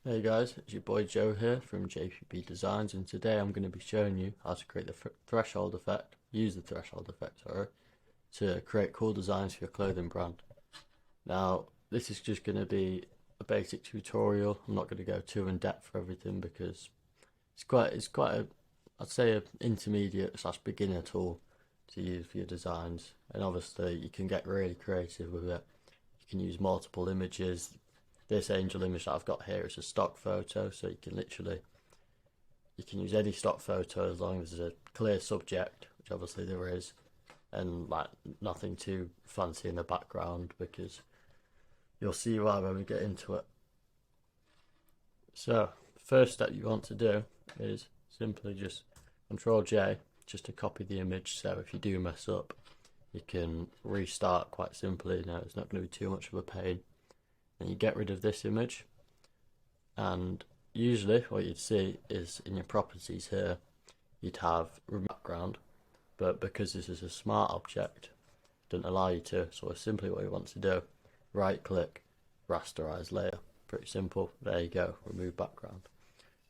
Hey guys, it's your boy Joe here from JPB Designs, and today I'm going to be showing you how to create the threshold effect, use the threshold effect, sorry, to create cool designs for your clothing brand. Now, this is just going to be a basic tutorial. I'm not going to go too in depth for everything because it's quite a, I'd say, an intermediate slash beginner tool to use for your designs, and obviously you can get really creative with it. You can use multiple images. This angel image that I've got here is a stock photo, so you can use any stock photo as long as there's a clear subject, which obviously there is, and like nothing too fancy in the background, because you'll see why when we get into it. So first step you want to do is simply just Control J just to copy the image, so if you do mess up you can restart quite simply. Now it's not going to be too much of a pain. And you get rid of this image, and usually what you'd see is in your properties here you'd have remove background, but because this is a smart object it doesn't allow you to, so simply what you want to do, right click, rasterize layer. Pretty simple. There you go, remove background.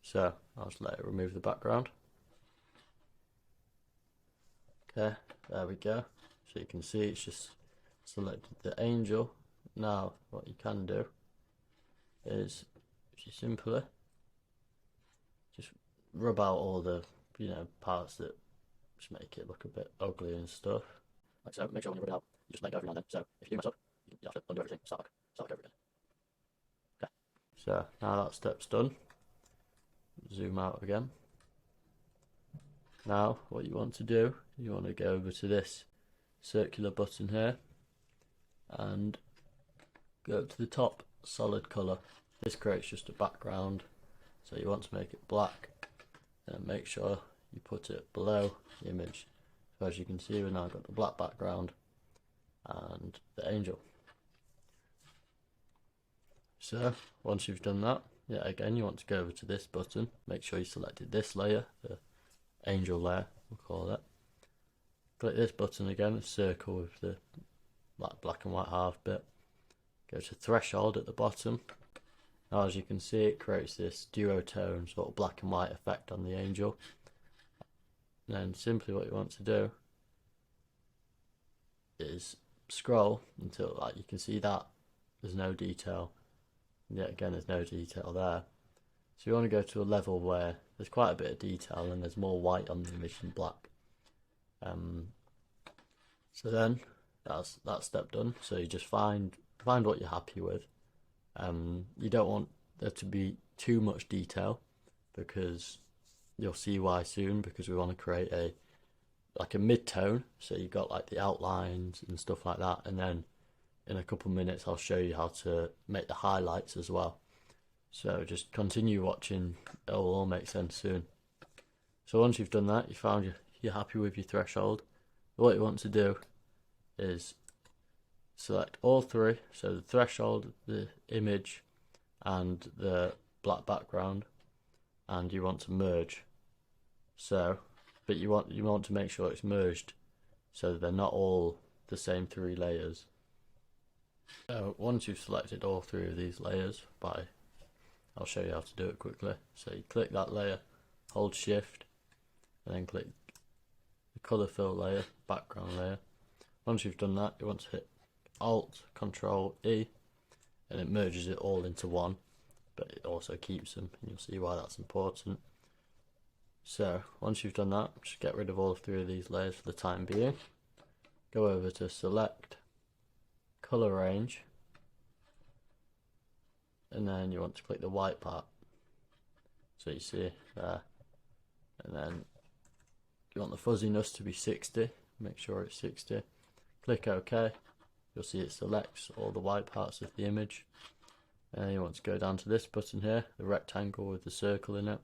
So I'll just let it remove the background. Okay, there we go. So you can see it's just selected the angel. Now what you can do is just simply just rub out all the parts that just make it look a bit ugly and stuff. Like so, make sure when you rub it out, you just let go every now and then. So if you do mess up, you have to undo everything, start over again. Okay. So now that step's done, zoom out again. Now what you want to do, you want to go over to this circular button here and go to the top, solid color. This creates just a background, so you want to make it black, and make sure you put it below the image. So as you can see, we've now got the black background and the angel. So once you've done that, again you want to go over to this button, make sure you selected this layer, the angel layer we'll call it. Click this button again, a circle with the black and white half bit. Go to threshold at the bottom. Now as you can see, it creates this duotone sort of black and white effect on the angel. And then simply what you want to do is scroll until you can see that there's no detail. And yet again there's no detail there. So you want to go to a level where there's quite a bit of detail and there's more white on the image than black. So then that's that step done. So you just find what you're happy with. You don't want there to be too much detail, because you'll see why soon, because we want to create a mid-tone, so you've got like the outlines and stuff like that, and then in a couple of minutes I'll show you how to make the highlights as well. So just continue watching, it will all make sense soon. So once you've done that, you're happy with your threshold, what you want to do is select all three, so the threshold, the image and the black background, and you want to merge. So but you want to make sure it's merged so they're not all the same three layers. So once you've selected all three of these layers, I'll show you how to do it quickly. So you click that layer, hold shift, and then click the colour fill layer, background layer. Once you've done that, you want to hit Alt Control E, and it merges it all into one, but it also keeps them, and you'll see why that's important. So once you've done that, just get rid of all three of these layers for the time being. Go over to Select, Color Range, and then you want to click the white part. So you see there, and then you want the fuzziness to be 60. Make sure it's 60. Click OK. You'll see it selects all the white parts of the image. And you want to go down to this button here, the rectangle with the circle in it.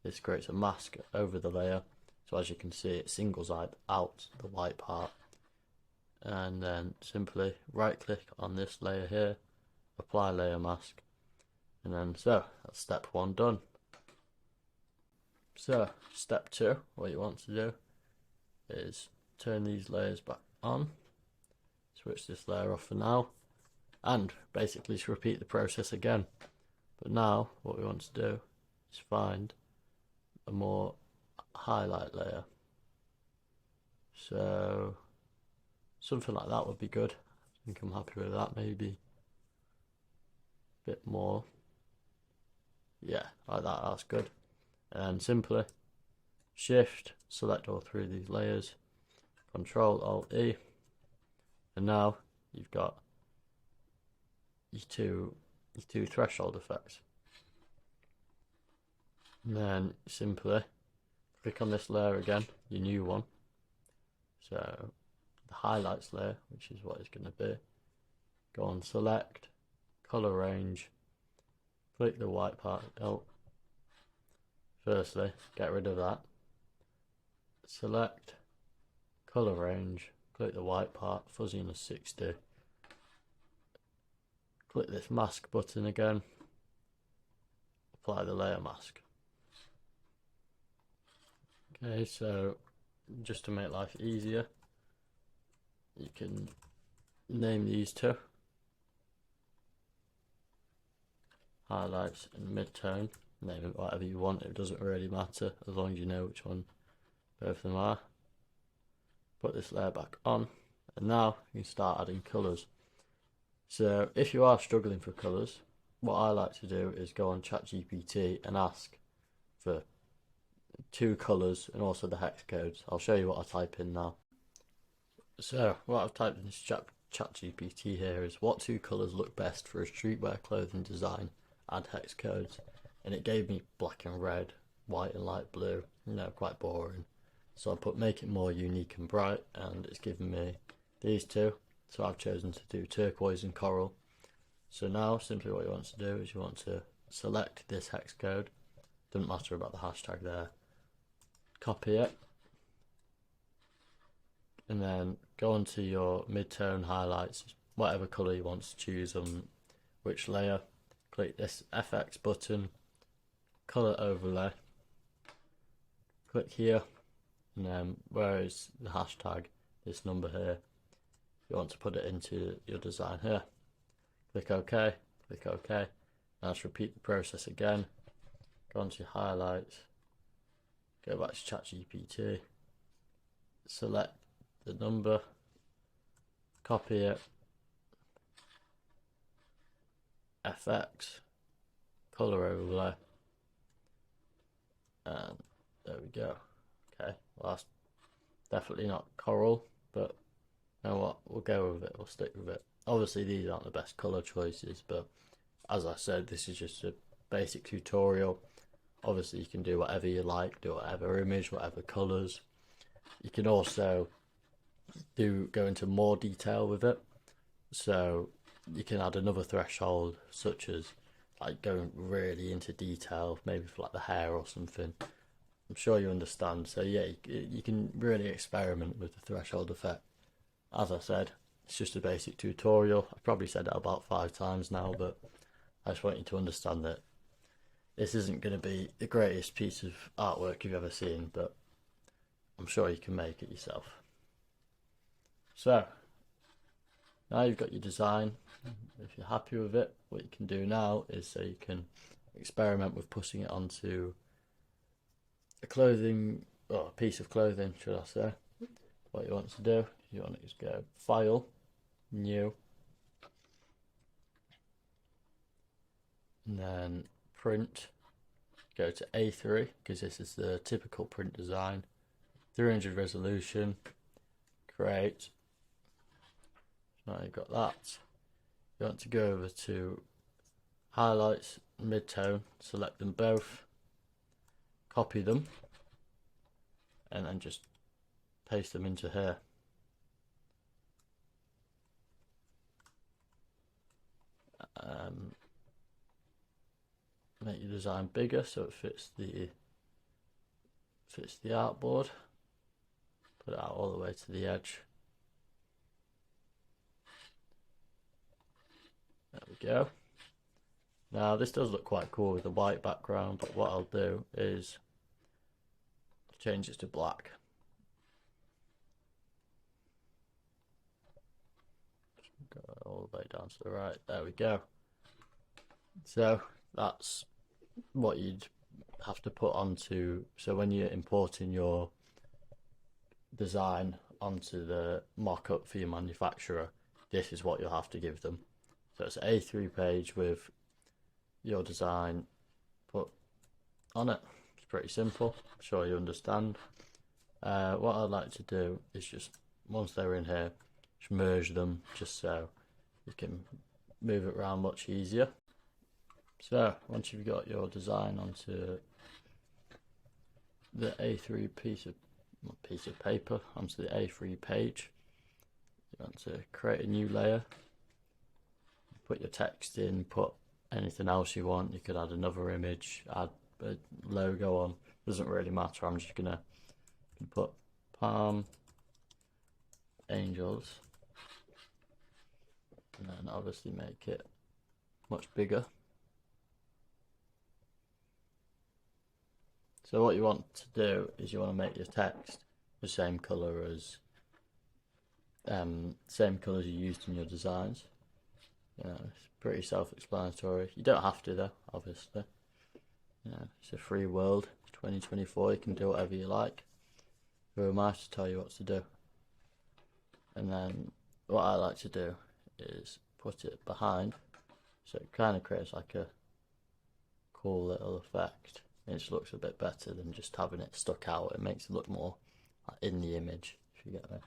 This creates a mask over the layer, so as you can see it singles out the white part. And then simply right click on this layer here, apply layer mask, and then that's step one done. So step two, what you want to do is turn these layers back on, switch this layer off for now, and basically just repeat the process again. But now what we want to do is find a more highlight layer. So something like that would be good. I think I'm happy with that. Maybe a bit more. Yeah, like that, that's good. And simply Shift, select all three of these layers, Control Alt E, and now you've got your two threshold effects. And then simply click on this layer again, your new one. So the highlights layer, which is what it's going to be. Go on select, color range, click the white part. Oh, firstly, get rid of that. Select, color range, click the white part, fuzziness 60. Click this mask button again, apply the layer mask. Okay, so just to make life easier, you can name these two, highlights and mid-tone. Name it whatever you want, it doesn't really matter as long as you know which one both of them are. Put this layer back on, and now you can start adding colours. So if you are struggling for colours, what I like to do is go on ChatGPT and ask for 2 colours and also the hex codes. I'll show you what I type in now. So what I've typed in ChatGPT here is what 2 colours look best for a streetwear clothing design, add hex codes, and it gave me black and red, white and light blue, quite boring. So I put make it more unique and bright, and it's given me these 2. So I've chosen to do turquoise and coral. So now simply what you want to do is you want to select this hex code, doesn't matter about the hashtag there, copy it, and then go onto your mid-tone highlights, whatever colour you want to choose on which layer. Click this FX button, colour overlay, click here, and then where is the hashtag, this number here, you want to put it into your design here. Click OK, click OK. Now let's repeat the process again. Go onto your highlights, go back to ChatGPT, select the number, copy it, FX, color overlay, and there we go. Okay, well that's definitely not coral, but you know what, we'll go with it, we'll stick with it. Obviously these aren't the best color choices, but as I said, this is just a basic tutorial. Obviously you can do whatever you like, do whatever image, whatever colors. You can also go into more detail with it, so you can add another threshold, such as like going really into detail, maybe for like the hair or something. I'm sure you understand. So yeah, you can really experiment with the threshold effect. As I said, it's just a basic tutorial. I've probably said it about 5 times now, but I just want you to understand that this isn't going to be the greatest piece of artwork you've ever seen, but I'm sure you can make it yourself. So now you've got your design. If you're happy with it, what you can do now is so you can experiment with putting it onto a clothing, or a piece of clothing, should I say. What you want to do, you want to just go File, New, and then Print. Go to A3 because this is the typical print design. 300 resolution. Create. Now you've got that. You want to go over to highlights, mid-tone, select them both, copy them, and then just paste them into here. Make your design bigger so it fits the artboard. Put it out all the way to the edge. There we go. Now this does look quite cool with the white background, but what I'll do is change it to black. Go all the way down to the right. There we go. So that's what you'd have to put onto. So when you're importing your design onto the mock-up for your manufacturer, this is what you'll have to give them. So it's an A3 page with your design put on it. It's pretty simple. I'm sure you understand. What I'd like to do is just, once they're in here, just merge them just so you can move it around much easier. So once you've got your design onto the A3 piece of paper, onto the A3 page, you want to create a new layer, put your text in, put anything else you want. You could add another image, add a logo on, doesn't really matter. I'm just gonna put Palm Angels, and then obviously make it much bigger. So what you want to do is you want to make your text the same colour as same colours you used in your designs. You know, it's pretty self-explanatory. You don't have to though, obviously. You know, it's a free world. 2024, you can do whatever you like. Who am I to tell you what to do? And then what I like to do is put it behind, so it kind of creates like a cool little effect. It just looks a bit better than just having it stuck out. It makes it look more like in the image, if you get me.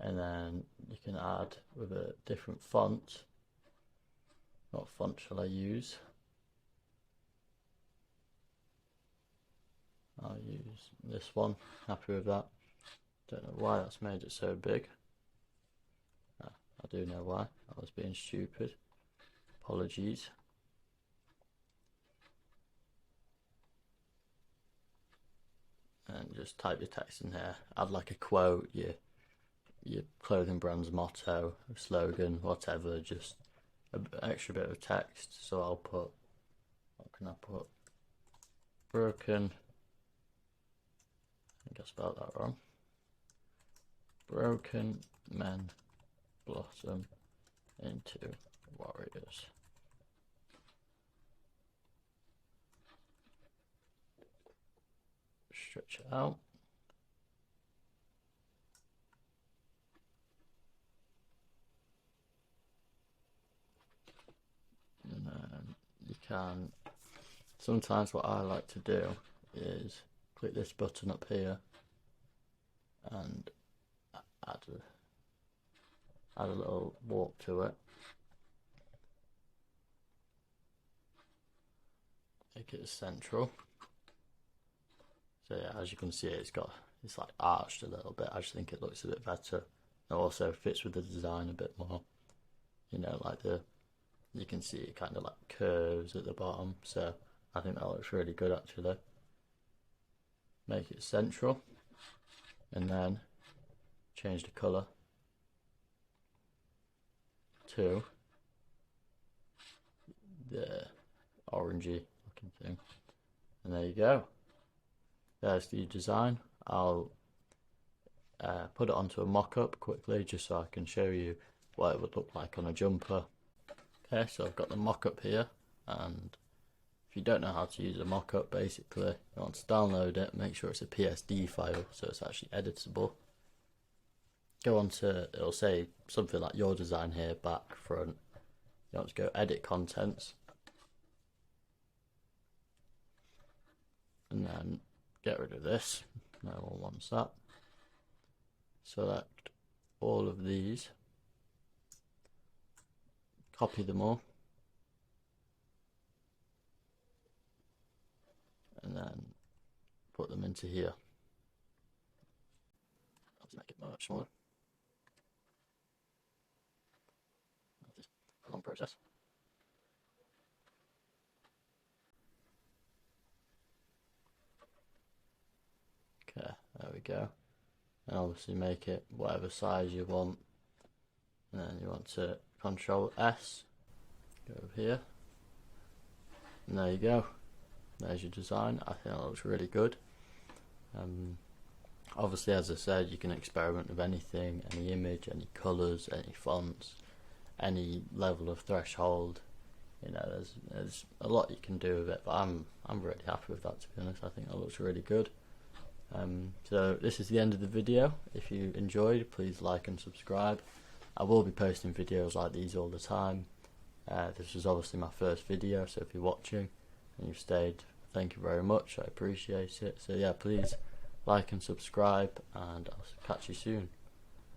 And then you can add with a different font. What font shall I use? I'll use this one. Happy with that. Don't know why that's made it so big. I do know why. I was being stupid. Apologies. And just type your text in here. Add like a quote, your clothing brand's motto, a slogan, whatever. Just an extra bit of text. So I'll put, what can I put? Broken. I think I spelled that wrong. Broken men blossom into warriors. Stretch it out. And then you can, sometimes what I like to do is click this button up here and add a little warp to it. Make it central. So yeah, as you can see, it's like arched a little bit. I just think it looks a bit better. It also fits with the design a bit more. You know, like you can see it kind of like curves at the bottom. So I think that looks really good actually. Make it central, and then change the colour to the orangey looking thing, and there you go. There's the design. I'll put it onto a mock-up quickly just so I can show you what it would look like on a jumper. Okay, so I've got the mock-up here, and if you don't know how to use a mock-up, basically you want to download it, make sure it's a PSD file so it's actually editable. Go on to, it'll say something like your design here, back, front. You want to go edit contents, and then get rid of this, no one wants that. Select all of these, copy them all, and then put them into here. Let's make it much smaller. A long process. Okay, there we go. And obviously make it whatever size you want. And then you want to Control S, go over here. And there you go. There's your design. I think that looks really good. Obviously, as I said, you can experiment with anything, any image, any colours, any fonts, any level of threshold. you know, there's a lot you can do with it, but I'm really happy with that, to be honest. I think that looks really good. So this is the end of the video. If you enjoyed, please like and subscribe. I will be posting videos like these all the time. This was obviously my first video, so if you're watching and you've stayed, thank you very much. I appreciate it. So yeah, please like and subscribe, and I'll catch you soon.